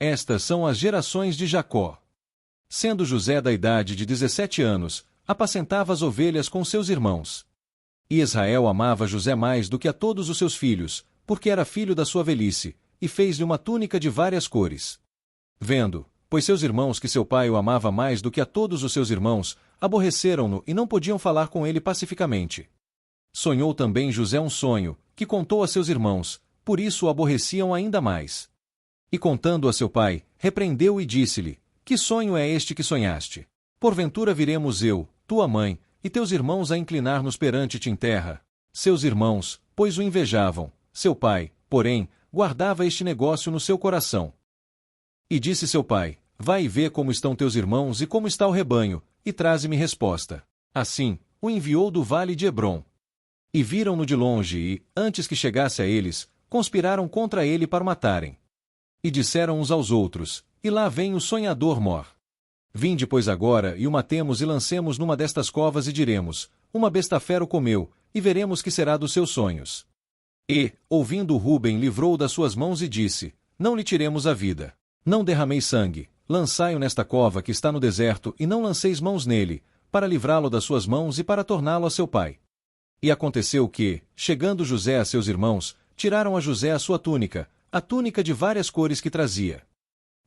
Estas são as gerações de Jacó. Sendo José da idade de 17 anos, apacentava as ovelhas com seus irmãos. E Israel amava José mais do que a todos os seus filhos, porque era filho da sua velhice, e fez-lhe uma túnica de várias cores. Vendo, pois seus irmãos que seu pai o amava mais do que a todos os seus irmãos, aborreceram-no e não podiam falar com ele pacificamente. Sonhou também José um sonho, que contou a seus irmãos, por isso o aborreciam ainda mais. E contando a seu pai, repreendeu e disse-lhe: Que sonho é este que sonhaste? Porventura viremos eu, tua mãe, e teus irmãos a inclinar-nos perante-te em terra? Seus irmãos, pois o invejavam, seu pai, porém, guardava este negócio no seu coração. E disse seu pai: Vai e vê como estão teus irmãos e como está o rebanho, e traze-me resposta. Assim, o enviou do vale de Hebrom. E viram-no de longe e, antes que chegasse a eles, conspiraram contra ele para o matarem. E disseram uns aos outros: E lá vem o sonhador mor. Vinde, pois, agora, e o matemos e lancemos numa destas covas e diremos: Uma besta fera o comeu, e veremos que será dos seus sonhos. E, ouvindo Ruben, livrou-o das suas mãos e disse: Não lhe tiremos a vida. Não derrameis sangue, lançai-o nesta cova que está no deserto e não lanceis mãos nele, para livrá-lo das suas mãos e para torná-lo a seu pai. E aconteceu que, chegando José a seus irmãos, tiraram a José a sua túnica, a túnica de várias cores que trazia.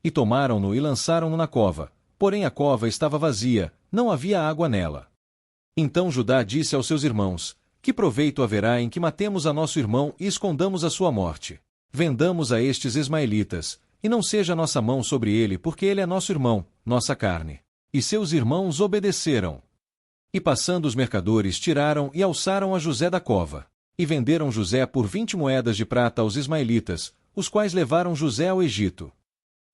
E tomaram-no e lançaram-no na cova, porém a cova estava vazia, não havia água nela. Então Judá disse aos seus irmãos: Que proveito haverá em que matemos a nosso irmão e escondamos a sua morte? Vendamos a estes ismaelitas, e não seja nossa mão sobre ele, porque ele é nosso irmão, nossa carne. E seus irmãos obedeceram. E passando os mercadores tiraram e alçaram a José da cova. E venderam José por 20 moedas de prata aos ismaelitas, os quais levaram José ao Egito.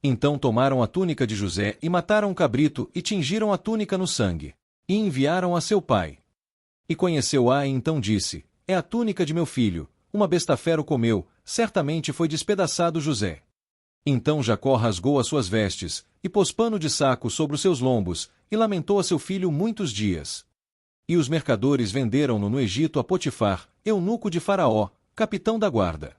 Então tomaram a túnica de José e mataram um cabrito e tingiram a túnica no sangue. E enviaram a seu pai. E conheceu-a e então disse: É a túnica de meu filho, uma besta fera o comeu, certamente foi despedaçado José. Então Jacó rasgou as suas vestes, e pôs pano de saco sobre os seus lombos, e lamentou a seu filho muitos dias. E os mercadores venderam-no no Egito a Potifar, eunuco de Faraó, capitão da guarda.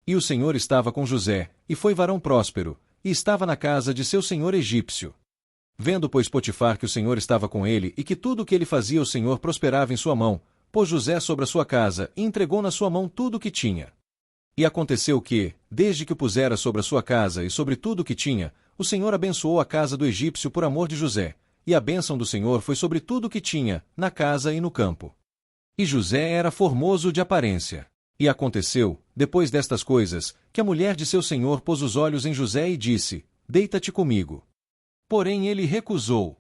E o Senhor estava com José, e foi varão próspero, e estava na casa de seu senhor egípcio. Vendo, pois, Potifar que o Senhor estava com ele, e que tudo o que ele fazia o Senhor prosperava em sua mão, pôs José sobre a sua casa, e entregou na sua mão tudo o que tinha. E aconteceu que, desde que o pusera sobre a sua casa e sobre tudo o que tinha, o Senhor abençoou a casa do egípcio por amor de José, e a bênção do Senhor foi sobre tudo o que tinha, na casa e no campo. E José era formoso de aparência. E aconteceu, depois destas coisas, que a mulher de seu senhor pôs os olhos em José e disse: Deita-te comigo. Porém ele recusou.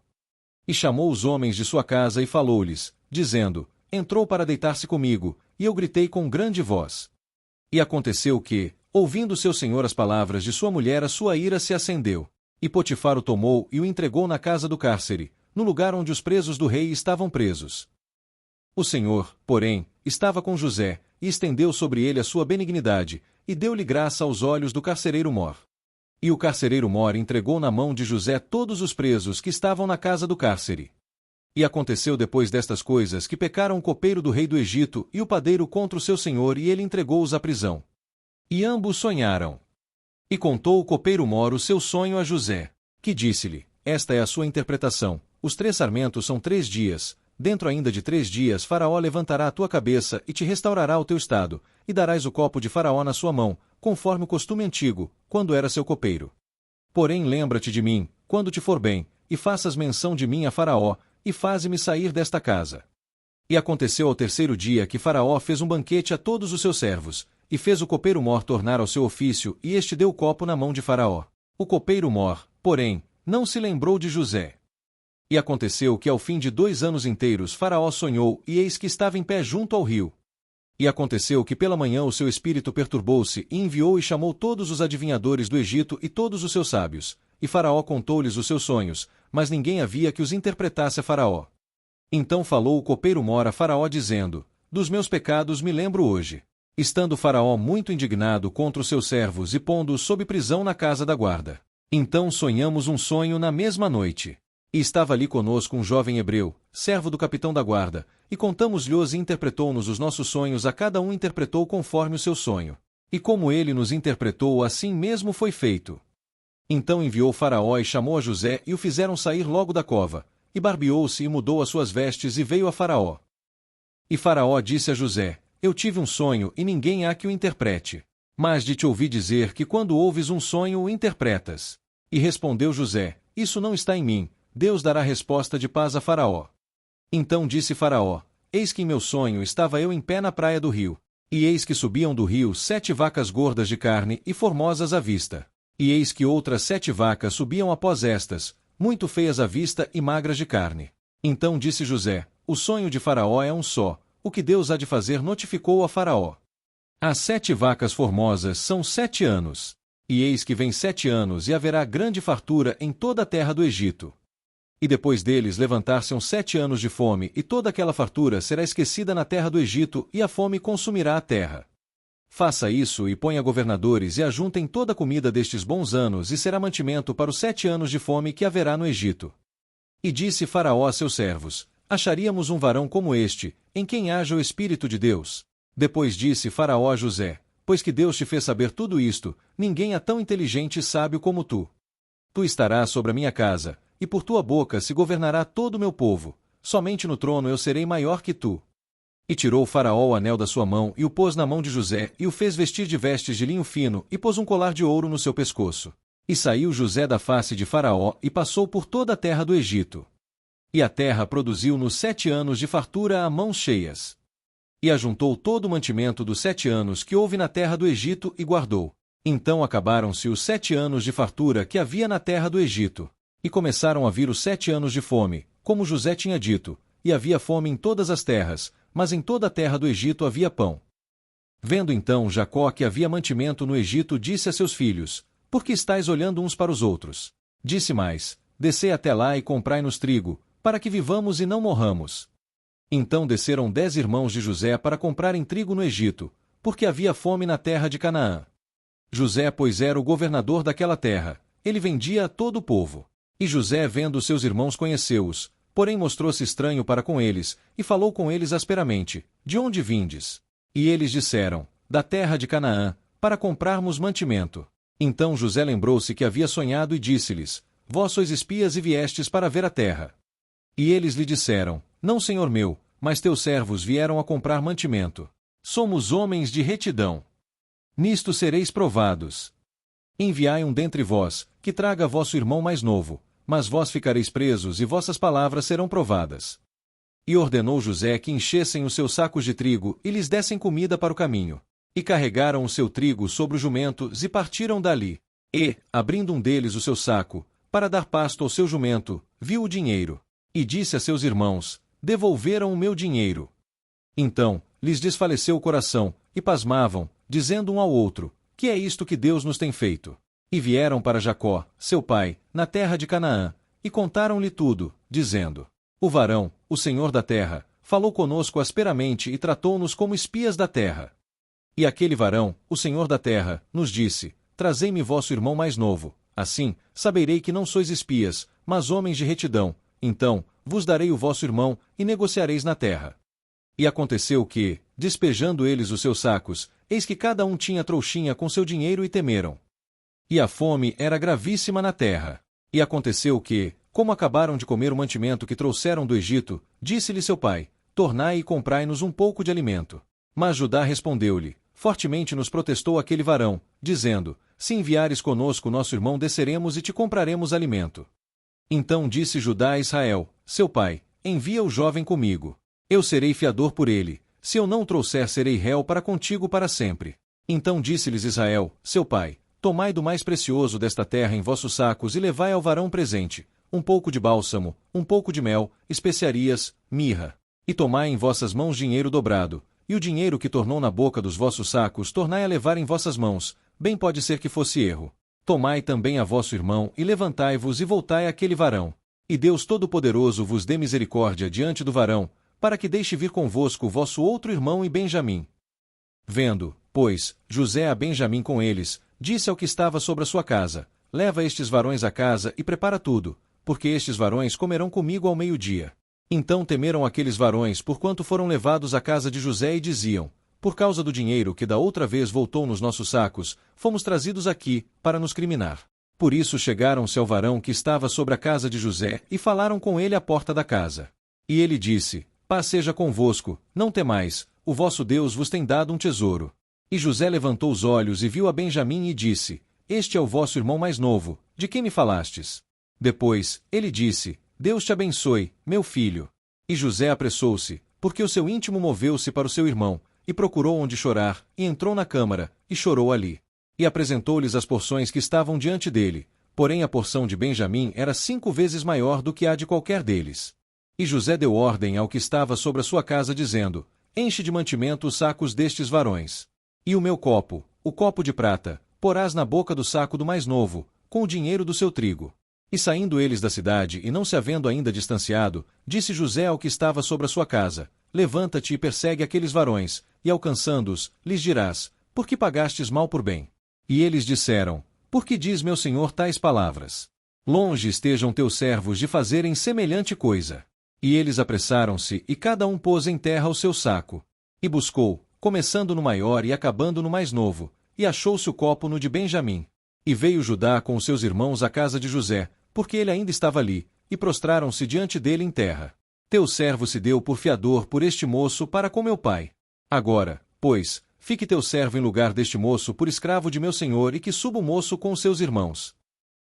E chamou os homens de sua casa e falou-lhes, dizendo: Entrou para deitar-se comigo, e eu gritei com grande voz. E aconteceu que, ouvindo seu senhor as palavras de sua mulher, a sua ira se acendeu. E Potifar o tomou e o entregou na casa do cárcere, no lugar onde os presos do rei estavam presos. O Senhor, porém, estava com José, e estendeu sobre ele a sua benignidade, e deu-lhe graça aos olhos do carcereiro mor. E o carcereiro mor entregou na mão de José todos os presos que estavam na casa do cárcere. E aconteceu depois destas coisas que pecaram o copeiro do rei do Egito e o padeiro contra o seu senhor, e ele entregou-os à prisão. E ambos sonharam. E contou o copeiro mor o seu sonho a José, que disse-lhe: Esta é a sua interpretação, os 3 sarmentos são 3 dias, dentro ainda de 3 dias Faraó levantará a tua cabeça e te restaurará o teu estado, e darás o copo de Faraó na sua mão, conforme o costume antigo, quando era seu copeiro. Porém lembra-te de mim, quando te for bem, e faças menção de mim a Faraó, e faze-me sair desta casa. E aconteceu ao 3º dia que Faraó fez um banquete a todos os seus servos, e fez o copeiro mor tornar ao seu ofício, e este deu o copo na mão de Faraó. O copeiro mor, porém, não se lembrou de José. E aconteceu que ao fim de 2 anos inteiros Faraó sonhou, e eis que estava em pé junto ao rio. E aconteceu que pela manhã o seu espírito perturbou-se, e enviou e chamou todos os adivinhadores do Egito e todos os seus sábios, e Faraó contou-lhes os seus sonhos, mas ninguém havia que os interpretasse a Faraó. Então falou o copeiro mor a Faraó dizendo: Dos meus pecados me lembro hoje. Estando Faraó muito indignado contra os seus servos e pondo-os sob prisão na casa da guarda. Então sonhamos um sonho na mesma noite. E estava ali conosco um jovem hebreu, servo do capitão da guarda, e contamos-lhes e interpretou-nos os nossos sonhos, a cada um interpretou conforme o seu sonho. E como ele nos interpretou, assim mesmo foi feito. Então enviou Faraó e chamou a José e o fizeram sair logo da cova, e barbeou-se e mudou as suas vestes e veio a Faraó. E Faraó disse a José: Eu tive um sonho e ninguém há que o interprete. Mas de te ouvi dizer que quando ouves um sonho o interpretas. E respondeu José: Isso não está em mim, Deus dará resposta de paz a Faraó. Então disse Faraó: Eis que em meu sonho estava eu em pé na praia do rio. E eis que subiam do rio 7 vacas gordas de carne e formosas à vista. E eis que outras 7 vacas subiam após estas, muito feias à vista e magras de carne. Então disse José: O sonho de Faraó é um só, o que Deus há de fazer notificou a Faraó. As 7 vacas formosas são 7 anos. E eis que vem 7 anos e haverá grande fartura em toda a terra do Egito. E depois deles levantar-se-ão 7 anos de fome, e toda aquela fartura será esquecida na terra do Egito, e a fome consumirá a terra. Faça isso e ponha governadores e ajuntem toda a comida destes bons anos, e será mantimento para os 7 anos de fome que haverá no Egito. E disse Faraó a seus servos: Acharíamos um varão como este, em quem haja o Espírito de Deus. Depois disse Faraó a José: Pois que Deus te fez saber tudo isto, ninguém é tão inteligente e sábio como tu. Tu estarás sobre a minha casa, e por tua boca se governará todo o meu povo, somente no trono eu serei maior que tu. E tirou Faraó o anel da sua mão e o pôs na mão de José, e o fez vestir de vestes de linho fino, e pôs um colar de ouro no seu pescoço. E saiu José da face de Faraó, e passou por toda a terra do Egito. E a terra produziu nos 7 anos de fartura a mãos cheias. E ajuntou todo o mantimento dos 7 anos que houve na terra do Egito, e guardou. Então acabaram-se os 7 anos de fartura que havia na terra do Egito. E começaram a vir os 7 anos de fome, como José tinha dito, e havia fome em todas as terras, mas em toda a terra do Egito havia pão. Vendo então Jacó que havia mantimento no Egito, disse a seus filhos: Por que estáis olhando uns para os outros? Disse mais: Descei até lá e comprai-nos trigo, para que vivamos e não morramos. Então desceram 10 irmãos de José para comprarem trigo no Egito, porque havia fome na terra de Canaã. José, pois, era o governador daquela terra, ele vendia a todo o povo. E José, vendo seus irmãos, conheceu-os, porém mostrou-se estranho para com eles, e falou com eles asperamente: De onde vindes? E eles disseram: Da terra de Canaã, para comprarmos mantimento. Então José lembrou-se que havia sonhado e disse-lhes: Vós sois espias e viestes para ver a terra. E eles lhe disseram: Não, senhor meu, mas teus servos vieram a comprar mantimento. Somos homens de retidão. Nisto sereis provados. Enviai um dentre vós, que traga vosso irmão mais novo, mas vós ficareis presos e vossas palavras serão provadas. E ordenou José que enchessem os seus sacos de trigo e lhes dessem comida para o caminho. E carregaram o seu trigo sobre os jumentos e partiram dali. E, abrindo um deles o seu saco, para dar pasto ao seu jumento, viu o dinheiro. E disse a seus irmãos: Devolveram o meu dinheiro. Então, lhes desfaleceu o coração, e pasmavam, dizendo um ao outro: Que é isto que Deus nos tem feito? E vieram para Jacó, seu pai, na terra de Canaã, e contaram-lhe tudo, dizendo: O varão, o senhor da terra, falou conosco asperamente e tratou-nos como espias da terra. E aquele varão, o senhor da terra, nos disse: Trazei-me vosso irmão mais novo, assim, saberei que não sois espias, mas homens de retidão, então, vos darei o vosso irmão, e negociareis na terra. E aconteceu que, despejando eles os seus sacos, eis que cada um tinha trouxinha com seu dinheiro e temeram. E a fome era gravíssima na terra. E aconteceu que, como acabaram de comer o mantimento que trouxeram do Egito, disse-lhe seu pai: Tornai e comprai-nos um pouco de alimento. Mas Judá respondeu-lhe: Fortemente nos protestou aquele varão, dizendo: Se enviares conosco nosso irmão, desceremos e te compraremos alimento. Então disse Judá a Israel, seu pai: Envia o jovem comigo. Eu serei fiador por ele. Se eu não o trouxer, serei réu para contigo para sempre. Então disse-lhes Israel, seu pai: Tomai do mais precioso desta terra em vossos sacos e levai ao varão presente, um pouco de bálsamo, um pouco de mel, especiarias, mirra. E tomai em vossas mãos dinheiro dobrado, e o dinheiro que tornou na boca dos vossos sacos tornai a levar em vossas mãos, bem pode ser que fosse erro. Tomai também a vosso irmão, e levantai-vos e voltai àquele varão. E Deus Todo-Poderoso vos dê misericórdia diante do varão, para que deixe vir convosco vosso outro irmão e Benjamim. Vendo, pois, José a Benjamim com eles, disse ao que estava sobre a sua casa: Leva estes varões à casa e prepara tudo, porque estes varões comerão comigo ao meio-dia. Então temeram aqueles varões porquanto foram levados à casa de José e diziam: Por causa do dinheiro que da outra vez voltou nos nossos sacos, fomos trazidos aqui, para nos criminar. Por isso chegaram-se ao varão que estava sobre a casa de José e falaram com ele à porta da casa. E ele disse: Paz seja convosco, não temais, o vosso Deus vos tem dado um tesouro. E José levantou os olhos e viu a Benjamim e disse: Este é o vosso irmão mais novo, de quem me falastes? Depois, ele disse: Deus te abençoe, meu filho. E José apressou-se, porque o seu íntimo moveu-se para o seu irmão, e procurou onde chorar, e entrou na câmara, e chorou ali. E apresentou-lhes as porções que estavam diante dele, porém a porção de Benjamim era 5 vezes maior do que a de qualquer deles. E José deu ordem ao que estava sobre a sua casa, dizendo: Enche de mantimento os sacos destes varões. E o meu copo, o copo de prata, porás na boca do saco do mais novo, com o dinheiro do seu trigo. E saindo eles da cidade e não se havendo ainda distanciado, disse José ao que estava sobre a sua casa: Levanta-te e persegue aqueles varões, e alcançando-os, lhes dirás: Por que pagastes mal por bem? E eles disseram: Por que diz meu senhor tais palavras? Longe estejam teus servos de fazerem semelhante coisa. E eles apressaram-se, e cada um pôs em terra o seu saco. E buscou, começando no maior e acabando no mais novo, e achou-se o copo no de Benjamim. E veio Judá com os seus irmãos à casa de José, porque ele ainda estava ali, e prostraram-se diante dele em terra. Teu servo se deu por fiador por este moço para com meu pai. Agora, pois, fique teu servo em lugar deste moço por escravo de meu senhor, e que suba o moço com os seus irmãos.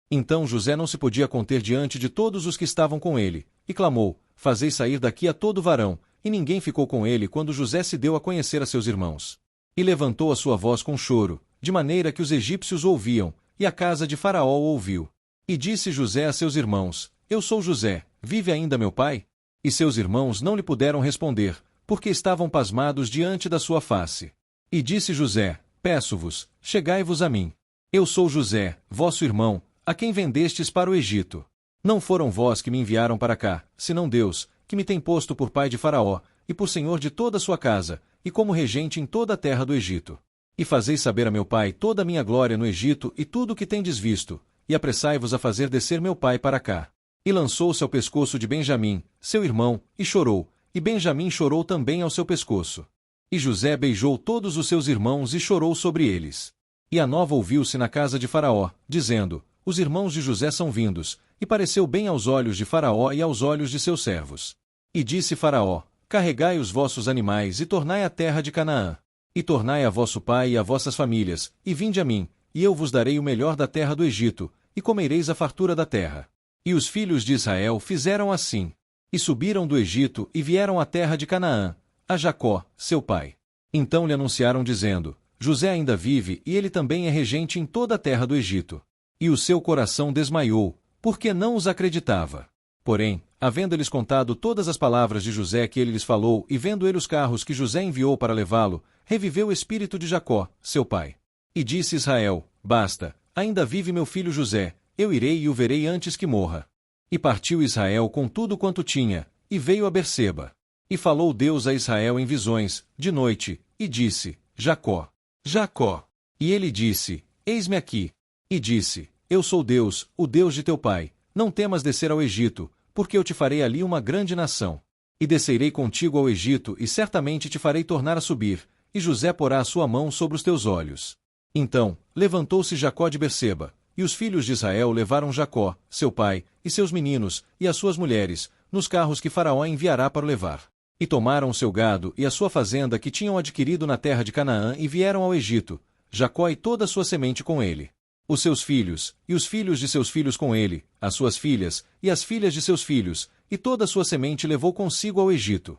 Então José não se podia conter diante de todos os que estavam com ele, e clamou: Fazei sair daqui a todo varão, e ninguém ficou com ele quando José se deu a conhecer a seus irmãos. E levantou a sua voz com choro, de maneira que os egípcios ouviam, e a casa de Faraó o ouviu. E disse José a seus irmãos: Eu sou José, vive ainda meu pai? E seus irmãos não lhe puderam responder, porque estavam pasmados diante da sua face. E disse José: Peço-vos, chegai-vos a mim. Eu sou José, vosso irmão, a quem vendestes para o Egito. Não foram vós que me enviaram para cá, senão Deus, que me tem posto por pai de Faraó, e por senhor de toda a sua casa, e como regente em toda a terra do Egito. E fazeis saber a meu pai toda a minha glória no Egito e tudo o que tendes visto, e apressai-vos a fazer descer meu pai para cá. E lançou-se ao pescoço de Benjamim, seu irmão, e chorou, e Benjamim chorou também ao seu pescoço. E José beijou todos os seus irmãos e chorou sobre eles. E a nova ouviu-se na casa de Faraó, dizendo: Os irmãos de José são vindos, e pareceu bem aos olhos de Faraó e aos olhos de seus servos. E disse Faraó: Carregai os vossos animais e tornai à terra de Canaã. E tornai a vosso pai e a vossas famílias, e vinde a mim, e eu vos darei o melhor da terra do Egito, e comereis a fartura da terra. E os filhos de Israel fizeram assim. E subiram do Egito e vieram à terra de Canaã, a Jacó, seu pai. Então lhe anunciaram dizendo: José ainda vive e ele também é regente em toda a terra do Egito. E o seu coração desmaiou, porque não os acreditava. Porém, havendo eles contado todas as palavras de José que ele lhes falou, e vendo ele os carros que José enviou para levá-lo, reviveu o espírito de Jacó, seu pai. E disse Israel: Basta, ainda vive meu filho José, eu irei e o verei antes que morra. E partiu Israel com tudo quanto tinha, e veio a Berseba. E falou Deus a Israel em visões, de noite, e disse: Jacó, Jacó. E ele disse: Eis-me aqui. E disse: Eu sou Deus, o Deus de teu pai, não temas descer ao Egito, porque eu te farei ali uma grande nação. E descerei contigo ao Egito, e certamente te farei tornar a subir, e José porá a sua mão sobre os teus olhos. Então, levantou-se Jacó de Berseba, e os filhos de Israel levaram Jacó, seu pai, e seus meninos, e as suas mulheres, nos carros que Faraó enviará para o levar. E tomaram o seu gado e a sua fazenda que tinham adquirido na terra de Canaã e vieram ao Egito, Jacó e toda a sua semente com ele. Os seus filhos, e os filhos de seus filhos com ele, as suas filhas, e as filhas de seus filhos, e toda a sua semente levou consigo ao Egito.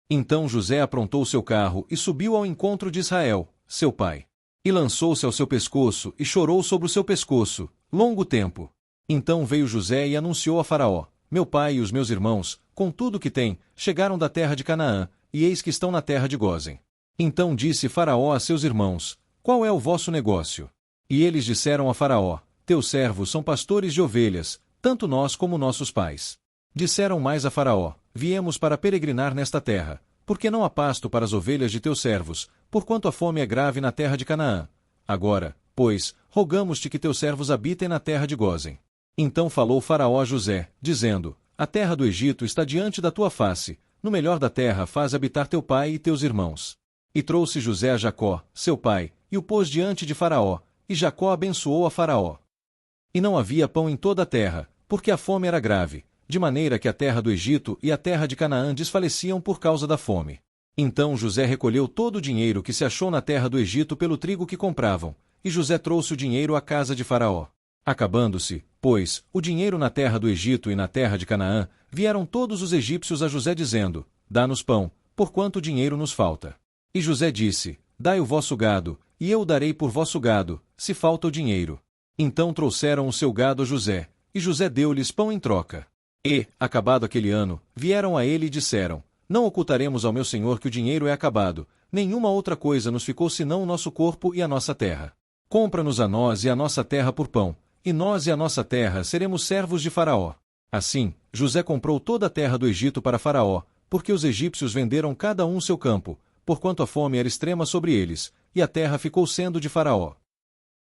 Então José aprontou seu carro e subiu ao encontro de Israel, seu pai. E lançou-se ao seu pescoço e chorou sobre o seu pescoço, longo tempo. Então veio José e anunciou a Faraó: Meu pai e os meus irmãos, com tudo o que têm, chegaram da terra de Canaã, e eis que estão na terra de Gósen. Então disse Faraó a seus irmãos: Qual é o vosso negócio? E eles disseram a Faraó: Teus servos são pastores de ovelhas, tanto nós como nossos pais. Disseram mais a Faraó: Viemos para peregrinar nesta terra, porque não há pasto para as ovelhas de teus servos, porquanto a fome é grave na terra de Canaã. Agora, pois, rogamos-te que teus servos habitem na terra de Gósen. Então falou Faraó a José, dizendo: A terra do Egito está diante da tua face, no melhor da terra faz habitar teu pai e teus irmãos. E trouxe José a Jacó, seu pai, e o pôs diante de Faraó, e Jacó abençoou a Faraó. E não havia pão em toda a terra, porque a fome era grave, de maneira que a terra do Egito e a terra de Canaã desfaleciam por causa da fome. Então José recolheu todo o dinheiro que se achou na terra do Egito pelo trigo que compravam, e José trouxe o dinheiro à casa de Faraó. Acabando-se, pois, o dinheiro na terra do Egito e na terra de Canaã, vieram todos os egípcios a José dizendo: Dá-nos pão, porquanto dinheiro nos falta. E José disse: Dai o vosso gado, e eu o darei por vosso gado, se falta o dinheiro. Então trouxeram o seu gado a José, e José deu-lhes pão em troca. E, acabado aquele ano, vieram a ele e disseram: Não ocultaremos ao meu senhor que o dinheiro é acabado, nenhuma outra coisa nos ficou senão o nosso corpo e a nossa terra. Compra-nos a nós e a nossa terra por pão, e nós e a nossa terra seremos servos de Faraó. Assim, José comprou toda a terra do Egito para Faraó, porque os egípcios venderam cada um seu campo, porquanto a fome era extrema sobre eles, e a terra ficou sendo de Faraó.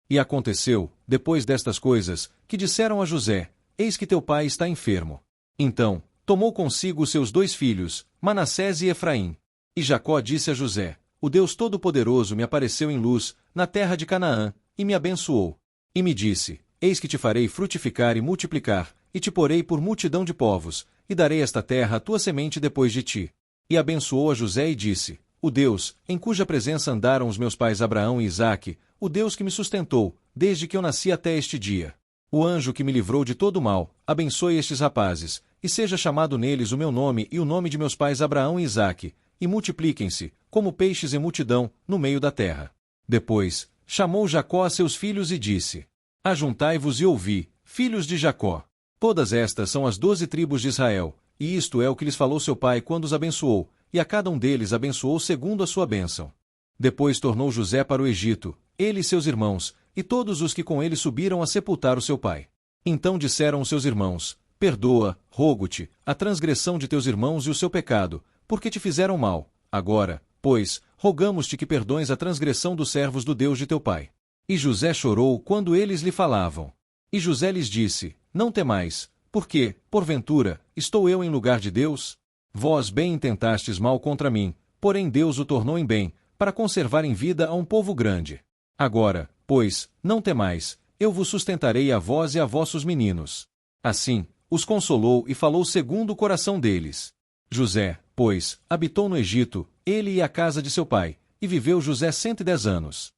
E aconteceu, depois destas coisas, que disseram a José: Eis que teu pai está enfermo. Então, tomou consigo os seus 2 filhos, Manassés e Efraim. E Jacó disse a José: O Deus Todo-Poderoso me apareceu em luz, na terra de Canaã, e me abençoou. E me disse: Eis que te farei frutificar e multiplicar, e te porei por multidão de povos, e darei esta terra à tua semente depois de ti. E abençoou a José e disse: O Deus, em cuja presença andaram os meus pais Abraão e Isaque, o Deus que me sustentou, desde que eu nasci até este dia. O anjo que me livrou de todo o mal, abençoe estes rapazes, e seja chamado neles o meu nome e o nome de meus pais Abraão e Isaque, e multipliquem-se, como peixes em multidão, no meio da terra. Depois, chamou Jacó a seus filhos e disse: Ajuntai-vos e ouvi, filhos de Jacó. Todas estas são as 12 tribos de Israel, e isto é o que lhes falou seu pai quando os abençoou, e a cada um deles abençoou segundo a sua bênção. Depois tornou José para o Egito, ele e seus irmãos, e todos os que com ele subiram a sepultar o seu pai. Então disseram os seus irmãos: Perdoa, rogo-te, a transgressão de teus irmãos e o seu pecado, porque te fizeram mal. Agora, pois, rogamos-te que perdoes a transgressão dos servos do Deus de teu pai. E José chorou quando eles lhe falavam. E José lhes disse: Não temais, porque, porventura, estou eu em lugar de Deus? Vós bem intentastes mal contra mim, porém Deus o tornou em bem, para conservar em vida a um povo grande. Agora, pois, não temais, eu vos sustentarei a vós e a vossos meninos. Assim, os consolou e falou segundo o coração deles. José, pois, habitou no Egito, ele e a casa de seu pai, e viveu José 110 anos.